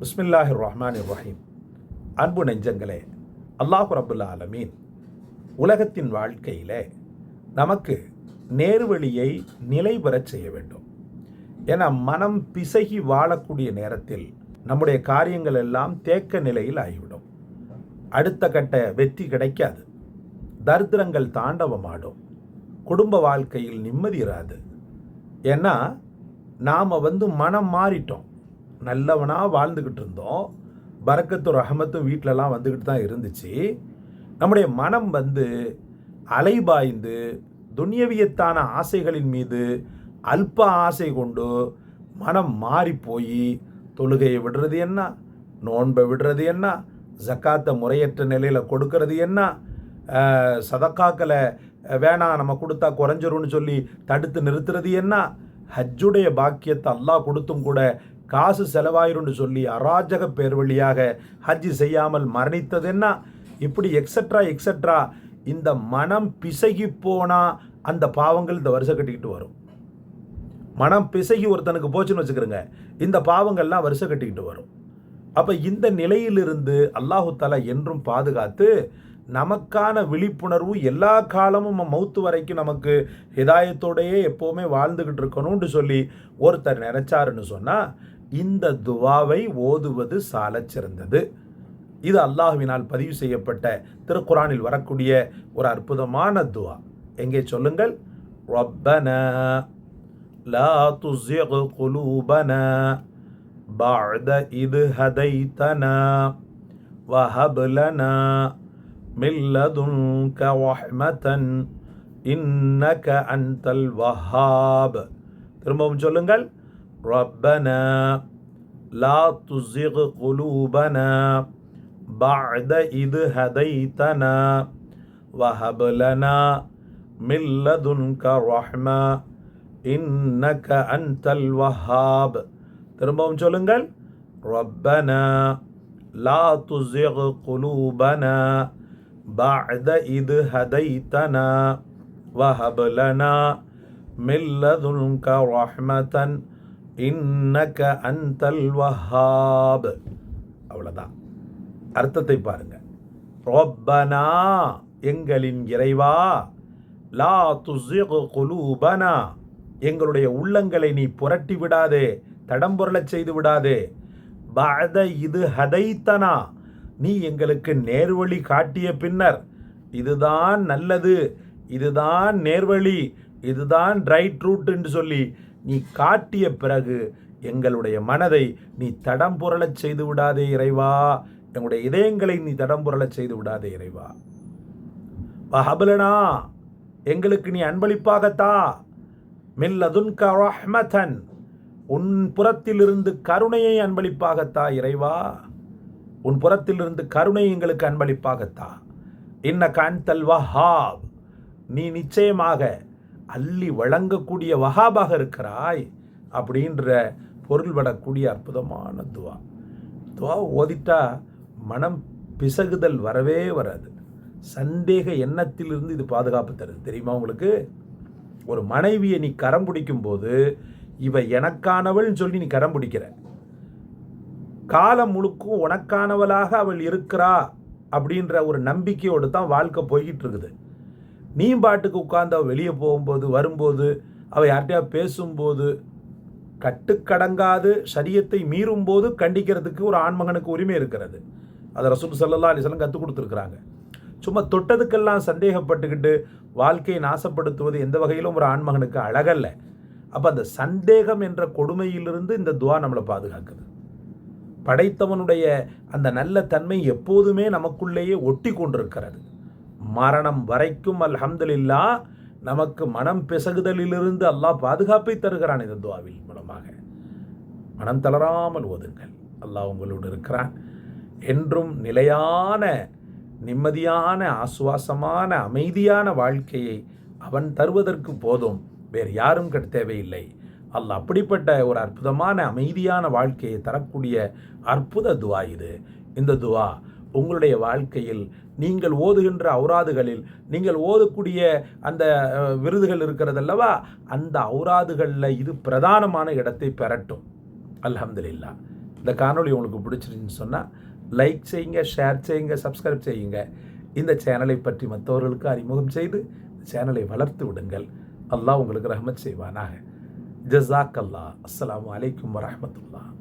பிஸ்மில்லாஹிர் ரஹ்மானிர் ரஹீம். அன்பு நெஞ்சங்களே, அல்லாஹு ரப்புல் ஆலமீன் உலகத்தின் வாழ்க்கையில் நமக்கு நேர்வழியை நிலை பெறச் செய்ய வேண்டும். ஏன்னா மனம் பிசகி வாழக்கூடிய நேரத்தில் நம்முடைய காரியங்கள் எல்லாம் தேக்க நிலையில் ஆகிவிடும். அடுத்த கட்ட வெற்றி கிடைக்காது. தரித்திரங்கள் தாண்டவமாடும். குடும்ப வாழ்க்கையில் நிம்மதி இராது. ஏன்னா நாம் மனம் மாறிட்டோம். நல்லவனாக வாழ்ந்துக்கிட்டு இருந்தோம். பரக்கத்தும் ரஹமத்தும் வீட்டிலலாம் வந்துக்கிட்டு தான் இருந்துச்சு. நம்முடைய மனம் அலைபாய்ந்து துன்யவியத்தான ஆசைகளின் மீது அல்ப ஆசை கொண்டு மனம் மாறி போய் தொழுகையை விடுறது என்ன, நோன்பை விடுறது என்ன, ஜக்காத்தை முறையற்ற நிலையில் கொடுக்கறது என்ன, சதக்காக்களை வேணாம் நம்ம கொடுத்தா குறைஞ்சிரும்னு சொல்லி தடுத்து நிறுத்துறது என்ன, ஹஜ்ஜுடைய பாக்கியத்தை அல்லாஹ் கொடுத்தும் கூட காசு செலவாயிரும்னு சொல்லி அராஜக பேர் வழியாக ஹஜ்ஜி செய்யாமல் மரணித்தது என்ன, இப்படி எக்ஸட்ரா இந்த மனம் பிசகி போனால் அந்த பாவங்கள் இந்த வருஷம் கட்டிக்கிட்டு வரும். மனம் பிசகி ஒருத்தனுக்கு போச்சுன்னு வச்சுக்கிறோங்க, இந்த பாவங்கள்லாம் வருஷம் கட்டிக்கிட்டு வரும். அப்போ இந்த நிலையிலிருந்து அல்லாஹு தஆலா என்றும் பாதுகாத்து நமக்கான விழிப்புணர்வு எல்லா காலமும் மௌத்து வரைக்கும் நமக்கு ஹிதாயத்தோடையே எப்போவுமே வாழ்ந்துக்கிட்டு இருக்கணும்னு சொல்லி ஒருத்தர் நினைச்சாருன்னு சொன்னால் இந்த துவாவை ஓதுவது சாலச் சிறந்தது. இது அல்லாஹ்வினால் பதிவு செய்யப்பட்ட திருக்குரானில் வரக்கூடிய ஒரு அற்புதமான துவா. எங்கே சொல்லுங்கள். ரப்பனா லா துஸிக் குலூபனா பஅத இத் ஹதைதனா வஹப் லனா மின் லதுன்க ரஹ்மதன் இன்னக அன்தல் வஹ்ஹாப். திரும்பவும் சொல்லுங்கள். ரப்பனா லா துஸிக் குலூபனா பஅத இத் ஹதைதனா வஹப் லனா மின் லதுன்க ரஹ்மா இன்னக அன்தல் வஹ்ஹாப். திரும்பவும் சொல்லுங்கள். ரப்பனா லா துஸிக் குலூபனா பஅத இத் ஹதைதனா வஹப் லனா மின் லதுன்க ரஹ்மதன் இன்னக அன்தல் வஹ்ஹாப். அவ்வளோதான். அர்த்தத்தை பாருங்க. ரப்பனா எங்களின் இறைவா, லா துஸிக் குலூபனா எங்களுடைய உள்ளங்களை நீ புரட்டி விடாதே, தடம்புரளச் செய்து விடாதே. பஅத இத் ஹதைதனா நீ எங்களுக்கு நேர்வழி காட்டிய பின்னர், இதுதான் நல்லது, இதுதான் நேர்வழி, இதுதான் ரைட் ரூட் என்று சொல்லி நீ காட்டிய பிறகு எங்களுடைய மனதை நீ தடம்புரளச் செய்து விடாதே இறைவா, எங்களுடைய இதயங்களை நீ தடம்புரளச் செய்து விடாதே இறைவா. வஹப்லனா எங்களுக்கு நீ அன்பளிப்பாகத்தா, மின் லதுன்க ரஹ்மதன் உன் புறத்திலிருந்து கருணையை அன்பளிப்பாகத்தா இறைவா, உன் புறத்திலிருந்து கருணை எங்களுக்கு அன்பளிப்பாகத்தா. இன்னக அன்தல் வஹ்ஹாப் நீ நிச்சயமாக அள்ளி வழங்கக்கூடிய வஹாபாக இருக்கிறாய் அப்படின்ற பொருள் படக்கூடிய அற்புதமான துவா. துவா ஓதிட்டா மனம் பிசகுதல் வரவே வராது. சந்தேக எண்ணத்திலிருந்து இது பாதுகாப்பு தருது. தெரியுமா உங்களுக்கு? ஒரு மனைவியை நீ கரம் பிடிக்கும் போது இவ எனக்கானவள்னு சொல்லி நீ கரம் பிடிக்கிற, காலம் முழுக்கும் உனக்கானவளாக அவள் இருக்கிறா அப்படின்ற ஒரு நம்பிக்கையோடு தான் வாழ்க்கை போய்கிட்டு இருக்குது. நீ பாட்டுக்கு உட்கார்ந்து அவள் வெளியே போகும்போது வரும்போது அவள் யார்கிட்டயா பேசும்போது கட்டுக்கடங்காது ஷரியத்தை மீறும்போது கண்டிக்கிறதுக்கு ஒரு ஆண்மகனுக்கு உரிமை இருக்கிறது. அதை ரசூல் ஸல்லல்லாஹு அலைஹி வஸல்லம் கற்றுக் கொடுத்துருக்குறாங்க. சும்மா தொட்டதுக்கெல்லாம் சந்தேகப்பட்டுக்கிட்டு வாழ்க்கையை நாசப்படுத்துவது எந்த வகையிலும் ஒரு ஆண்மகனுக்கு அழகல்ல. அப்போ அந்த சந்தேகம் என்ற கொடுமையிலிருந்து இந்த துவா நம்மளை பாதுகாக்குது. படைத்தவனுடைய அந்த நல்ல தன்மை எப்போதுமே நமக்குள்ளேயே ஒட்டி கொண்டிருக்கிறது. மரணம் வரைக்கும் அல்ஹம்துலில்லாஹ் நமக்கு மனம் பிசகுதலிலிருந்து அல்லாஹ் பாதுகாப்பை தருகிறான் இந்த துவாவில் மூலமாக. மனம் தளராமல் ஓதுங்கள். அல்லாஹ் உங்களோடு இருக்கிறான். என்றும் நிலையான நிம்மதியான ஆசுவாசமான அமைதியான வாழ்க்கையை அவன் தருவதற்கு போதும், வேறு யாரும் தேவையில்லை. அல்லாஹ் அப்படிப்பட்ட ஒரு அற்புதமான அமைதியான வாழ்க்கையை தரக்கூடிய அற்புத துவா இது. இந்த துவா உங்களுடைய வாழ்க்கையில் நீங்கள் ஓதுகின்ற ஔராதுகளில் நீங்கள் ஓதக்கூடிய அந்த விருதுகள் இருக்கிறதல்லவா, அந்த ஔராதுகளில் இது பிரதானமான இடத்தை பெறட்டும். அல்ஹம்துலில்லாஹ். இந்த காணொளி உங்களுக்கு பிடிச்சிருந்துன்னு சொன்னால் லைக் செய்யுங்க, ஷேர் செய்யுங்க, சப்ஸ்கிரைப் செய்யுங்க. இந்த சேனலை பற்றி மற்றவர்களுக்கு அறிமுகம் செய்து சேனலை வளர்த்து விடுங்கள். அல்லாஹ் உங்களுக்கு ரஹ்மத் செய்வானாக. ஜஸாக் அல்லாஹ். அஸ்ஸலாமு அலைக்கும் வரஹ்மத்துல்லாஹ்.